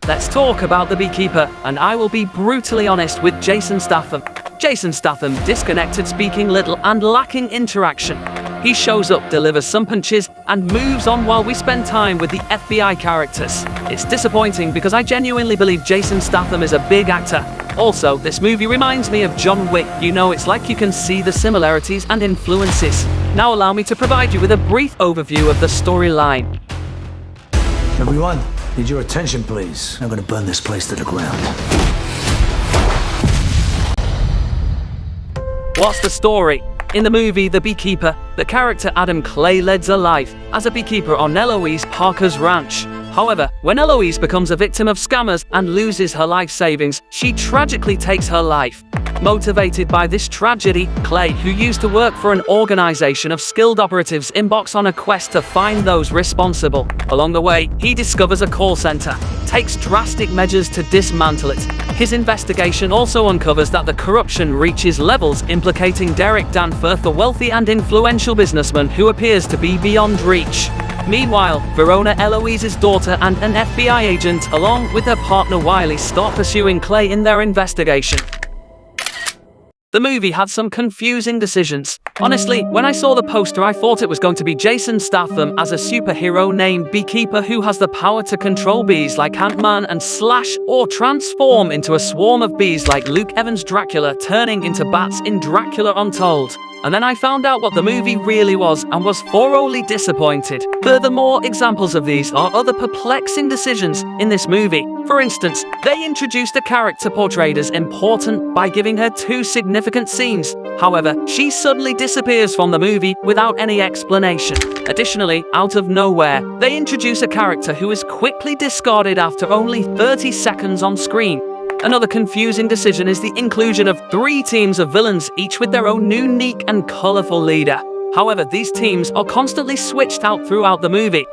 Let's talk about The Beekeeper, and I will be brutally honest with Jason Statham. Jason Statham, disconnected, speaking little and lacking interaction. He shows up, delivers some punches, and moves on while we spend time with the FBI characters. It's disappointing because I genuinely believe Jason Statham is a big actor. Also, this movie reminds me of John Wick. You know, it's like you can see the similarities and influences. Now allow me to provide you with a brief overview of the storyline. Everyone, need your attention, please. I'm gonna burn this place to the ground. What's the story? In the movie The Beekeeper, the character Adam Clay leads a life as a beekeeper on Eloise Parker's ranch. However, when Eloise becomes a victim of scammers and loses her life savings, she tragically takes her life. Motivated by this tragedy, Clay, who used to work for an organization of skilled operatives, embarks on a quest to find those responsible. Along the way, he discovers a call center, takes drastic measures to dismantle it. His investigation also uncovers that the corruption reaches levels implicating Derek Danforth, the wealthy and influential businessman who appears to be beyond reach. Meanwhile, Verona, Eloise's daughter, and an FBI agent, along with her partner Wiley, start pursuing Clay in their investigation. The movie had some confusing decisions. Honestly, when I saw the poster, I thought it was going to be Jason Statham as a superhero named Beekeeper who has the power to control bees like Ant-Man and slash or transform into a swarm of bees like Luke Evans' Dracula, turning into bats in Dracula Untold. And then I found out what the movie really was and was thoroughly disappointed. Furthermore, examples of these are other perplexing decisions in this movie. For instance, they introduced a character portrayed as important by giving her 2 significant scenes. However, she suddenly disappears from the movie without any explanation. Additionally, out of nowhere, they introduce a character who is quickly discarded after only 30 seconds on screen. Another confusing decision is the inclusion of 3 teams of villains, each with their own unique and colorful leader. However, these teams are constantly switched out throughout the movie.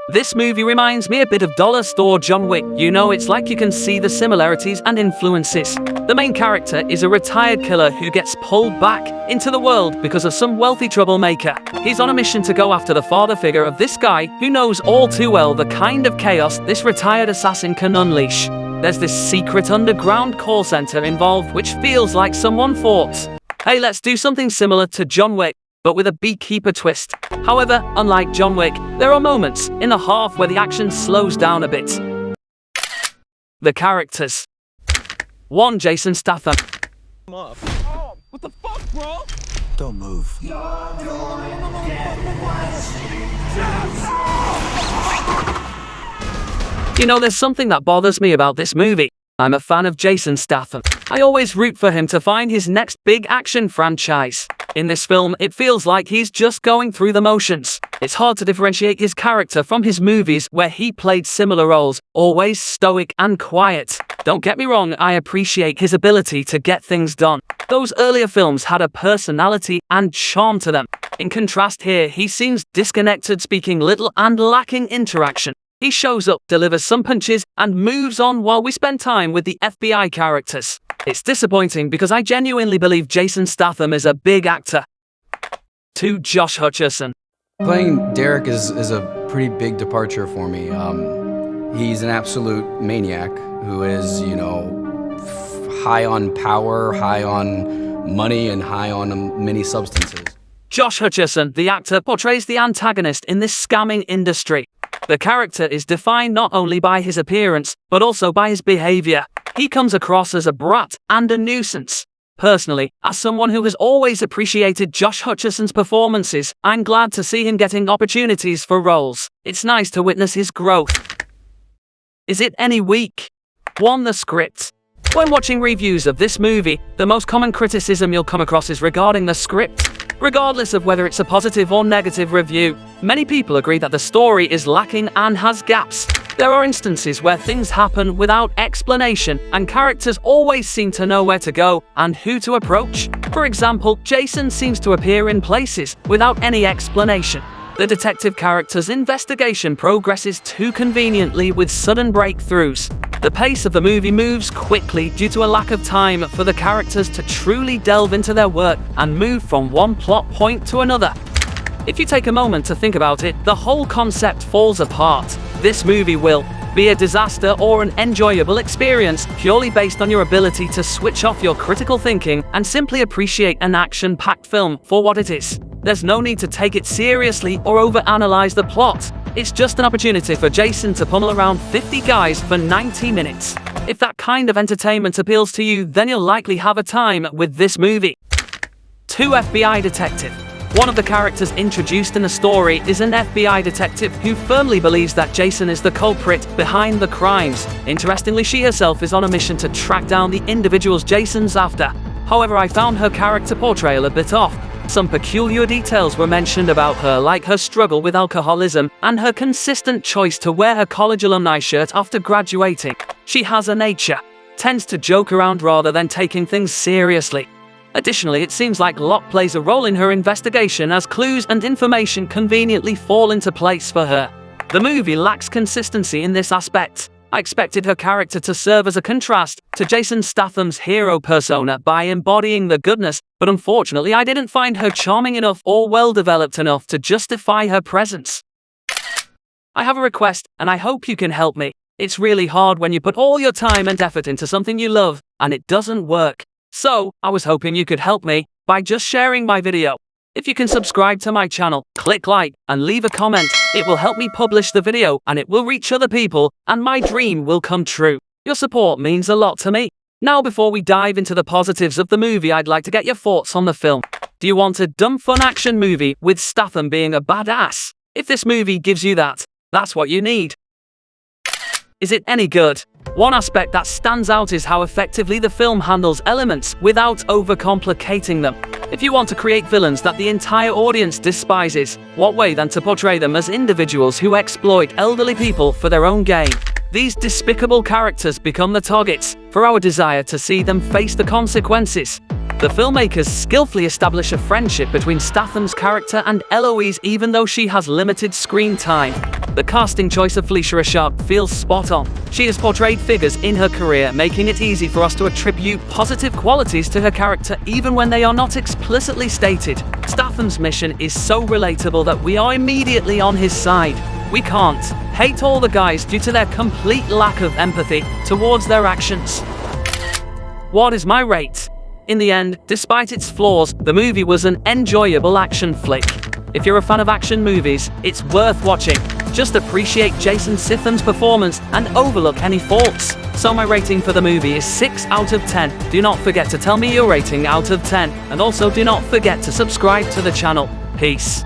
This movie reminds me a bit of Dollar Store John Wick. You know, it's like you can see the similarities and influences. The main character is a retired killer who gets pulled back into the world because of some wealthy troublemaker. He's on a mission to go after the father figure of this guy who knows all too well the kind of chaos this retired assassin can unleash. There's this secret underground call center involved which feels like someone thought, hey, let's do something similar to John Wick, but with a beekeeper twist. However, unlike John Wick, there are moments in the half where the action slows down a bit. The characters. 1. Jason Statham. Oh, what the fuck, bro? Don't move. You know, there's something that bothers me about this movie. I'm a fan of Jason Statham. I always root for him to find his next big action franchise. In this film, it feels like he's just going through the motions. It's hard to differentiate his character from his movies where he played similar roles, always stoic and quiet. Don't get me wrong, I appreciate his ability to get things done. Those earlier films had a personality and charm to them. In contrast here, he seems disconnected, speaking little and lacking interaction. He shows up, delivers some punches, and moves on while we spend time with the FBI characters. It's disappointing because I genuinely believe Jason Statham is a big actor. 2. Josh Hutcherson. Playing Derek is a pretty big departure for me. He's an absolute maniac who is, you know, high on power, high on money, and high on many substances. Josh Hutcherson, the actor, portrays the antagonist in this scamming industry. The character is defined not only by his appearance, but also by his behavior. He comes across as a brat and a nuisance. Personally, as someone who has always appreciated Josh Hutcherson's performances, I'm glad to see him getting opportunities for roles. It's nice to witness his growth. Is it any weak? 1. The script. When watching reviews of this movie, the most common criticism you'll come across is regarding the script. Regardless of whether it's a positive or negative review, many people agree that the story is lacking and has gaps. There are instances where things happen without explanation, and characters always seem to know where to go and who to approach. For example, Jason seems to appear in places without any explanation. The detective character's investigation progresses too conveniently with sudden breakthroughs. The pace of the movie moves quickly due to a lack of time for the characters to truly delve into their work and move from one plot point to another. If you take a moment to think about it, the whole concept falls apart. This movie will be a disaster or an enjoyable experience purely based on your ability to switch off your critical thinking and simply appreciate an action-packed film for what it is. There's no need to take it seriously or overanalyze the plot. It's just an opportunity for Jason to pummel around 50 guys for 90 minutes. If that kind of entertainment appeals to you, then you'll likely have a time with this movie. 2 FBI Detective. One of the characters introduced in the story is an FBI detective who firmly believes that Jason is the culprit behind the crimes. Interestingly, she herself is on a mission to track down the individuals Jason's after. However, I found her character portrayal a bit off. Some peculiar details were mentioned about her, like her struggle with alcoholism and her consistent choice to wear her college alumni shirt after graduating. She has a nature, tends to joke around rather than taking things seriously. Additionally, it seems like luck plays a role in her investigation as clues and information conveniently fall into place for her. The movie lacks consistency in this aspect. I expected her character to serve as a contrast to Jason Statham's hero persona by embodying the goodness, but unfortunately I didn't find her charming enough or well-developed enough to justify her presence. I have a request, and I hope you can help me. It's really hard when you put all your time and effort into something you love, and it doesn't work. So, I was hoping you could help me by just sharing my video. If you can subscribe to my channel, click like, and leave a comment, it will help me publish the video and it will reach other people, and my dream will come true. Your support means a lot to me. Now, before we dive into the positives of the movie, I'd like to get your thoughts on the film. Do you want a dumb fun action movie with Statham being a badass? If this movie gives you that, that's what you need. Is it any good? One aspect that stands out is how effectively the film handles elements without overcomplicating them. If you want to create villains that the entire audience despises, what way than to portray them as individuals who exploit elderly people for their own gain? These despicable characters become the targets for our desire to see them face the consequences. The filmmakers skillfully establish a friendship between Statham's character and Eloise even though she has limited screen time. The casting choice of Felicia Rashad feels spot on. She has portrayed figures in her career, making it easy for us to attribute positive qualities to her character even when they are not explicitly stated. Statham's mission is so relatable that we are immediately on his side. We can't hate all the guys due to their complete lack of empathy towards their actions. What is my rate? In the end, despite its flaws, the movie was an enjoyable action flick. If you're a fan of action movies, it's worth watching. Just appreciate Jason Statham's performance and overlook any faults. So my rating for the movie is 6 out of 10. Do not forget to tell me your rating out of 10. And also do not forget to subscribe to the channel. Peace.